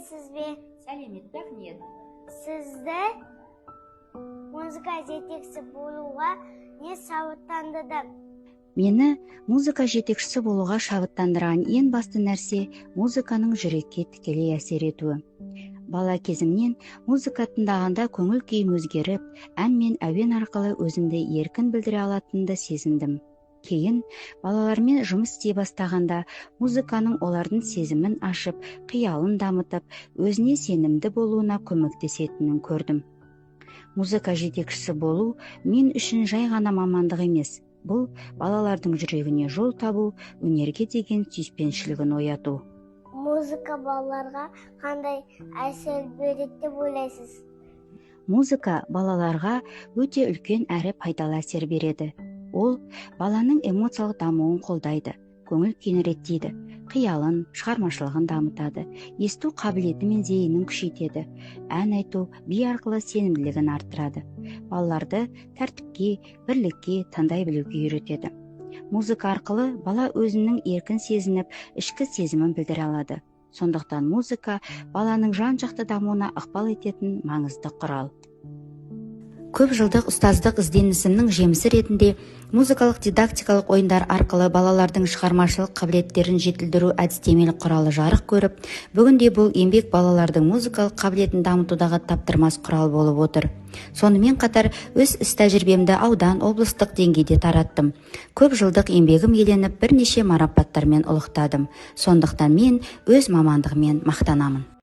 сәлеметсіз бе? Сәлемет, рахмет. Сізді музыка жетекшісі болуға не шабыттандырды? Мені музыка жетекшісі болуға шабыттандырған ең басты нәрсе музыканың жүрекке тікелей әсер етуі. Бала кезімнен музыка тыңдағанда көңіл күйім өзгеріп, ән мен әуен арқылы өзімді еркін білдіре алатынымды сезіндім. Кейін балалармен жұмыс істей бастағанда музыканың олардың сезімін ашып, қиялын дамытып, өзіне сенімді болуына көмектесетінін көрдім. Музыка жетекшісі болу мен үшін жай ғана мамандық емес. Бұл балалардың жүрегіне жол табу, өнерге деген сүйіспеншілігін ояту. Музыка балаларға қандай әсер береді деп ойлайсыз? Музыка балаларға өте үлкен әрі пайдалы әсер береді. Ол баланың эмоциялық дамуын қолдайды, көңіл күйін реттейді, қиялын, шығармашылығын дамытады, есту қабілеті мен зейінін күшейтеді, ән айту, би арқылы сенімділігін арттырады. Балаларды тәртіпке, бірлікке, тыңдай білуге үйретеді. Музыка арқылы бала өзінің еркін сезініп, ішкі сезімін білдіре алады. Сондықтан музыка баланың жан-жақты дамуына ықпал ететін маңызды құрал. Көп жылдық ұстаздық ізденісімнің жемісі ретінде музыкалық дидактикалық ойындар арқылы балалардың шығармашылық қабілеттерін жетілдіру әдістемелік құралы жарық көріп, бүгінде бұл еңбек балалардың музыкалық қабілетін дамытудағы таптырмас құрал болып отыр. Сонымен қатар өз іс тәжірибемді аудан, облыстық деңгейде тараттым. Көп жылдық еңбегім еленіп, бірнеше марапаттармен ұлықтадым. Сондықтан мен өз мамандығыммен мақтанамын.